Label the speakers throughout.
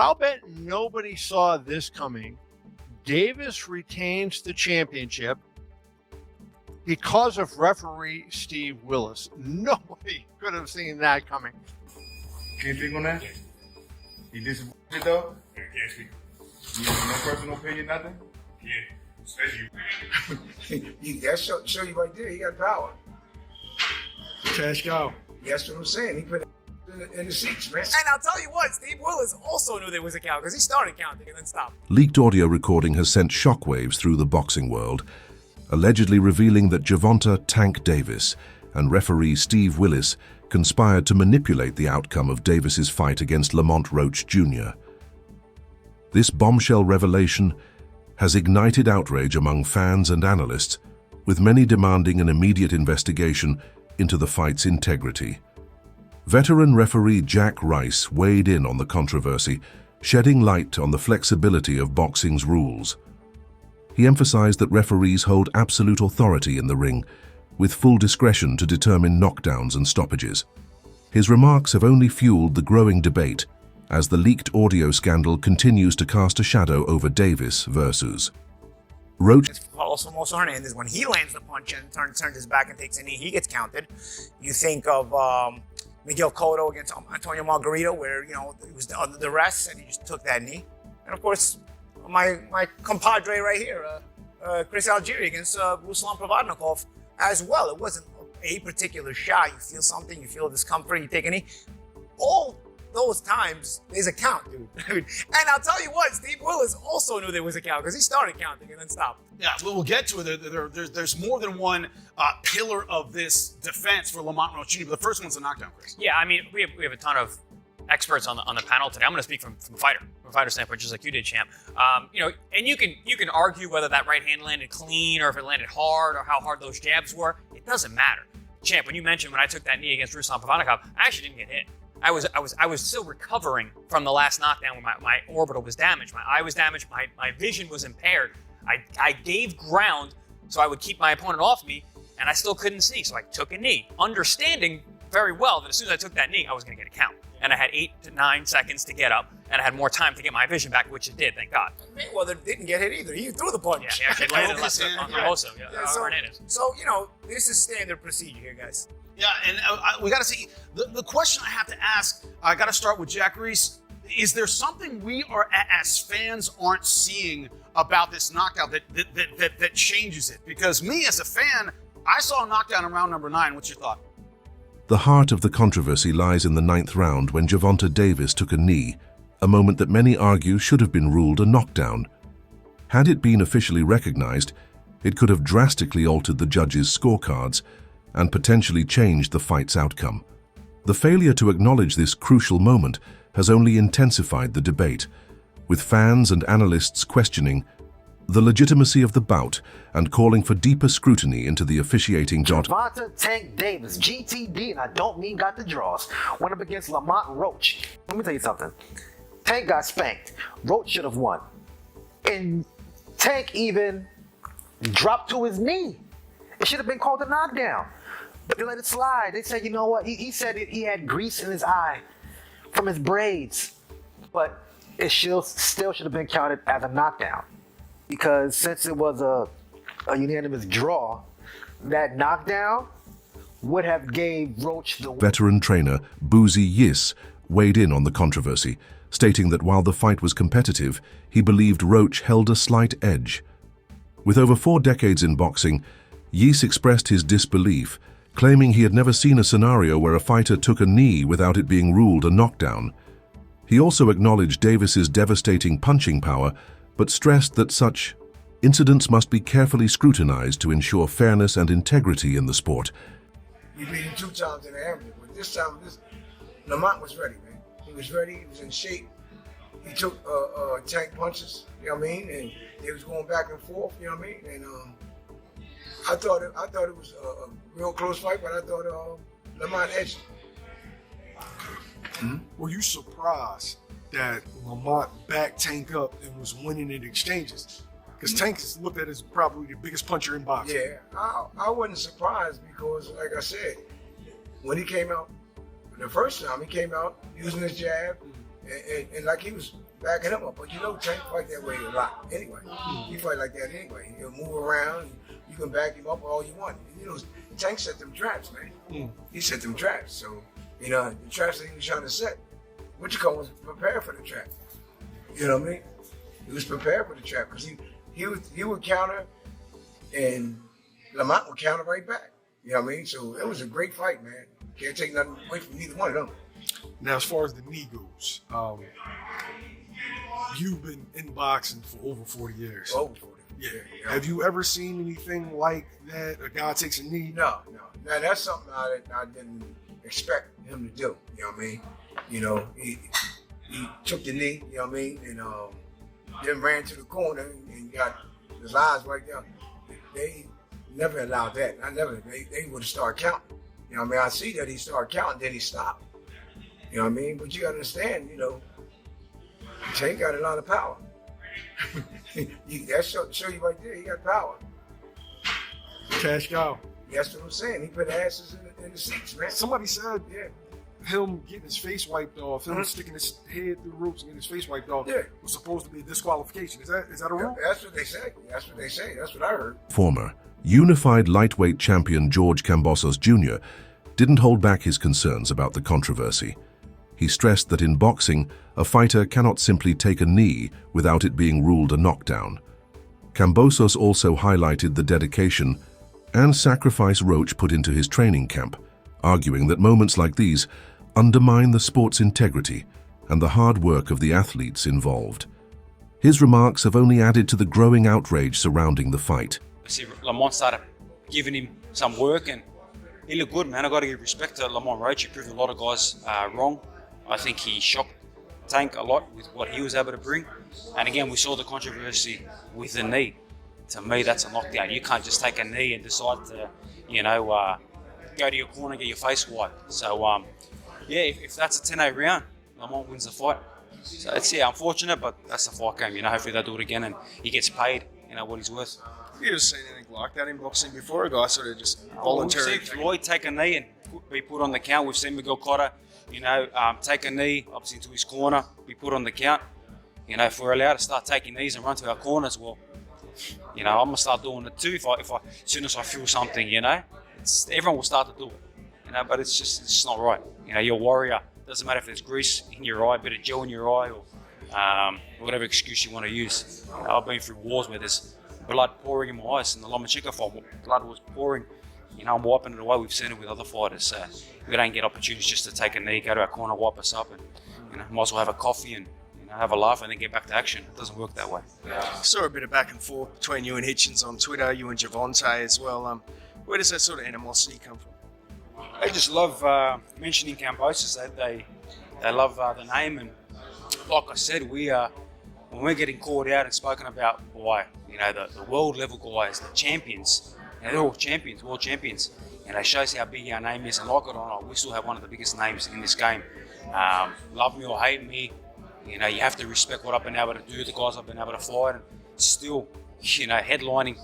Speaker 1: I'll bet nobody saw this coming. Davis retains the championship because of referee Steve Willis. Nobody could have seen that coming.
Speaker 2: Can't speak on that? He did some shit though?
Speaker 3: Yeah, can't speak.
Speaker 2: You have no personal opinion, nothing?
Speaker 3: Yeah, especially
Speaker 4: That show you right there, he got power.
Speaker 5: Cash cow.
Speaker 4: That's what I'm saying. He put in the seats, man.
Speaker 6: And I'll tell you what, Steve Willis also knew there was a count because he started counting and then stopped.
Speaker 7: Leaked audio recording has sent shockwaves through the boxing world, allegedly revealing that Gervonta "Tank" Davis and referee Steve Willis conspired to manipulate the outcome of Davis's fight against Lamont Roach Jr. This bombshell revelation has ignited outrage among fans and analysts, with many demanding an immediate investigation into the fight's integrity. Veteran referee Jack Rice weighed in on the controversy, shedding light on the flexibility of boxing's rules. He emphasized that referees hold absolute authority in the ring, with full discretion to determine knockdowns and stoppages. His remarks have only fueled the growing debate as the leaked audio scandal continues to cast a shadow over Davis versus Roach.
Speaker 6: It's also Hernandez, when he lands the punch and turns his back and takes a knee, he gets counted. You think of Miguel Cotto against Antonio Margarito, where, you know, he was under duress and he just took that knee. And of course, my compadre right here, Chris Algieri against Ruslan Provodnikov as well. It wasn't a particular shot. You feel something, you feel discomfort, you take a knee. All those times, there's a count, dude. And I'll tell you what, Steve Willis also knew there was a count because he started counting and then stopped.
Speaker 5: Yeah, we'll get to it. There's more than one pillar of this defense for Lamont Roach Jr., but the first one's a knockdown, Chris.
Speaker 8: Yeah, I mean, we have a ton of experts on the panel today. I'm going to speak from a fighter standpoint, just like you did, Champ. You know, and you can argue whether that right hand landed clean or if it landed hard or how hard those jabs were. It doesn't matter. Champ, when you mentioned when I took that knee against Ruslan Provodnikov, I actually didn't get hit. I was still recovering from the last knockdown when my orbital was damaged. My eye was damaged. My vision was impaired. I gave ground so I would keep my opponent off me, and I still couldn't see. So I took a knee, understanding very well that as soon as I took that knee, I was going to get a count. And I had 8 to 9 seconds to get up, and I had more time to get my vision back, which it did, thank God.
Speaker 6: Mayweather didn't get hit either. He threw the punch.
Speaker 8: Yeah, he actually landed left on Kambosos.
Speaker 6: So, you know, this is standard procedure here, guys.
Speaker 5: Yeah, and we got to see, the question I have to ask, I got to start with Jack Reese. Is there something we are, as fans, aren't seeing about this knockout that changes it? Because me, as a fan, I saw a knockdown in round number 9. What's your thought?
Speaker 7: The heart of the controversy lies in the 9th round when Gervonta Davis took a knee, a moment that many argue should have been ruled a knockdown. Had it been officially recognized, it could have drastically altered the judges' scorecards and potentially changed the fight's outcome. The failure to acknowledge this crucial moment has only intensified the debate, with fans and analysts questioning the legitimacy of the bout and calling for deeper scrutiny into the officiating.
Speaker 9: Gervonta "Tank" Davis, GTD, and I don't mean got the draws, went up against Lamont Roach. Let me tell you something. Tank got spanked. Roach should have won. And Tank even dropped to his knee. It should have been called a knockdown. But they let it slide. They said, you know what? He said he had grease in his eye from his braids. But it still should have been counted as a knockdown. Because since it was a unanimous draw, that knockdown would have gave Roach the...
Speaker 7: Veteran trainer Boosey weighed in on the controversy, stating that while the fight was competitive, he believed Roach held a slight edge. With over 4 decades in boxing, Yis expressed his disbelief, claiming he had never seen a scenario where a fighter took a knee without it being ruled a knockdown. He also acknowledged Davis's devastating punching power, but stressed that such incidents must be carefully scrutinized to ensure fairness and integrity in the sport.
Speaker 4: We beat him 2 times in the amateur, but this time, Lamont was ready, man. He was ready, he was in shape. He took tank punches, you know what I mean? And they was going back and forth, you know what I mean? And I thought it was a real close fight, but I thought Lamont edged him.
Speaker 5: Were you surprised that Lamont backed Tank up and was winning in exchanges? Because Tank is looked at as probably the biggest puncher in boxing.
Speaker 4: Yeah, I wasn't surprised because, like I said, when he came out, the first time he came out using his jab and like he was backing him up. But you know, Tank fight that way a lot anyway. He fight like that anyway. He'll move around. You can back him up all you want. You know, Tank set them traps, man. He set them traps. So, you know, the traps that he was trying to set, was prepared for the trap. You know what I mean? He was prepared for the trap because he would counter, and Lamont would counter right back. You know what I mean? So it was a great fight, man. Can't take nothing away from neither one of them.
Speaker 3: Now, as far as the knee goes, you've been in boxing for over 40 years.
Speaker 4: Over 40.
Speaker 3: Yeah. Have you ever seen anything like that? A guy takes a knee?
Speaker 4: No. Now that's something I didn't expect him to do. You know what I mean? You know, he took the knee. You know what I mean? And then ran to the corner and got his eyes right there. They never allowed that. They would have started counting. You know what I mean? I see that he started counting, then he stopped. You know what I mean? But you gotta understand, you know, Tank got a lot of power. That show you right there, he got power.
Speaker 3: Cash cow.
Speaker 4: That's what I'm saying. He put asses in the seats, man.
Speaker 3: Somebody said
Speaker 4: Yeah.
Speaker 3: him getting his face wiped off, him sticking his head through the ropes and getting his face wiped off was supposed to be a disqualification. Is that a rule?
Speaker 4: That's what they say. That's what I heard.
Speaker 7: Former unified lightweight champion George Kambosos Jr. didn't hold back his concerns about the controversy. He stressed that in boxing, a fighter cannot simply take a knee without it being ruled a knockdown. Kambosos also highlighted the dedication and sacrifice Roach put into his training camp, arguing that moments like these undermine the sport's integrity and the hard work of the athletes involved. His remarks have only added to the growing outrage surrounding the fight.
Speaker 10: I see Lamont started giving him some work and he looked good, man. I got to give respect to Lamont Roach. He proved a lot of guys wrong. I think he shocked Tank a lot with what he was able to bring. And again, we saw the controversy with the knee. To me, that's a knockdown. You can't just take a knee and decide to, go to your corner and get your face wiped. So, if that's a 10-8 round, Lamont wins the fight. So it's unfortunate, but that's the fight game. Hopefully they'll do it again and he gets paid, what he's worth.
Speaker 3: You ever seen anything like that in boxing before? A guy sort of just voluntarily.
Speaker 10: We've seen Floyd take a knee and be put on the count. We've seen Miguel Cotto, take a knee, obviously into his corner, be put on the count. If we're allowed to start taking knees and run to our corners, well, I'm gonna start doing it too. If I as soon as I feel something, everyone will start to do it. But it's just not right. You're a warrior. Doesn't matter if there's grease in your eye, a bit of gel in your eye, or whatever excuse you want to use. I've been through wars where there's blood pouring in my eyes. In the Lomachenko fight, blood was pouring. I'm wiping it away. We've seen it with other fighters. So we don't get opportunities just to take a knee, go to our corner, wipe us up, and might as well have a coffee and have a laugh and then get back to action. It doesn't work that way.
Speaker 3: Saw a bit of back and forth between you and Hitchens on Twitter, you and Gervonta as well. Where does that sort of animosity come from?
Speaker 10: They just love mentioning Kambosos. They love the name, and like I said, when we're getting called out and spoken about by the world level guys, the champions, they're all champions, world champions, and it shows how big our name is. And like it or not, we still have one of the biggest names in this game. Love me or hate me, you have to respect what I've been able to do, the guys I've been able to fight, and still, headlining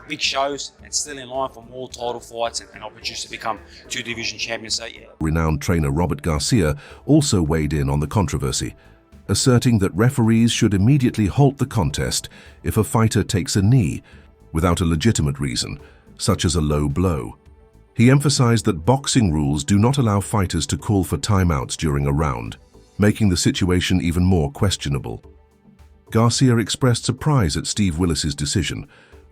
Speaker 10: big shows and still in line for more title fights and opportunities to become 2 division champions. So, yeah.
Speaker 7: Renowned trainer Robert Garcia also weighed in on the controversy, asserting that referees should immediately halt the contest if a fighter takes a knee without a legitimate reason, such as a low blow. He emphasized that boxing rules do not allow fighters to call for timeouts during a round, making the situation even more questionable. Garcia expressed surprise at Steve Willis's decision,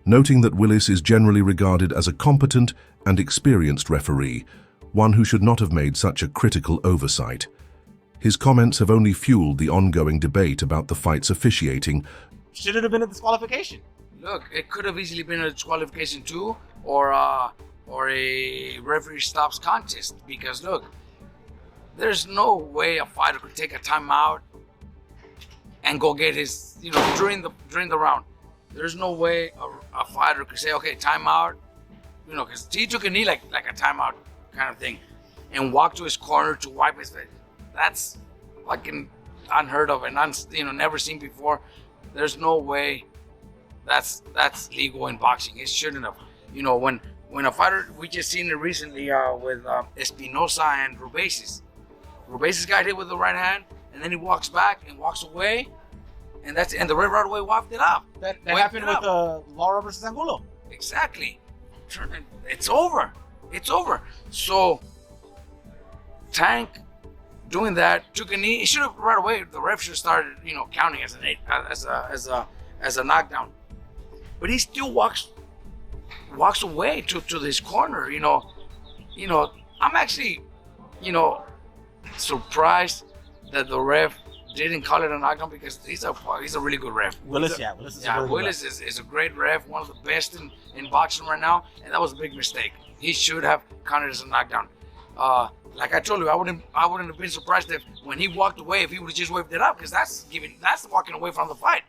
Speaker 7: noting that Willis is generally regarded as a competent and experienced referee, one who should not have made such a critical oversight. His comments have only fueled the ongoing debate about the fight's officiating.
Speaker 11: Should it have been a disqualification?
Speaker 12: Look, it could have easily been a disqualification too, or a referee stops contest. Because look, there's no way a fighter could take a timeout and go get his, during the round. There's no way a fighter could say, okay, timeout, because he took a knee like a timeout kind of thing, and walk to his corner to wipe his face. That's fucking unheard of and never seen before. There's no way that's legal in boxing. It shouldn't have. When a fighter, we just seen it recently with Espinosa and Rubesis. Rubesis got hit with the right hand, and then he walks back and walks away, and the ref right away wafted it up.
Speaker 11: That
Speaker 12: Waved
Speaker 11: happened
Speaker 12: it
Speaker 11: with
Speaker 12: up.
Speaker 11: Laura versus Angulo.
Speaker 12: Exactly. It's over. It's over. So Tank doing that, took a knee. He should have right away. The ref should have started, counting as a knockdown. But he still walks away to this corner. I'm actually, surprised that the ref didn't call it a knockdown because he's a really good ref.
Speaker 11: Willis is a really good
Speaker 12: Willis is a great ref, one of the best in boxing right now, and that was a big mistake. He should have counted as a knockdown. Like I told you, I wouldn't have been surprised if when he walked away, if he would have just waved it up, because that's walking away from the fight.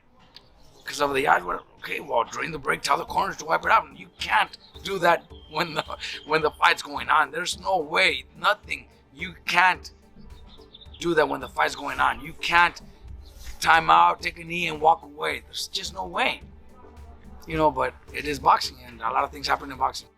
Speaker 12: Because of the odds, okay, well, during the break, tell the corners to wipe it out. You can't do that when the fight's going on. There's no way, nothing. You can't do that when the fight's going on. You can't time out, take a knee, and walk away. There's just no way. But it is boxing, and a lot of things happen in boxing.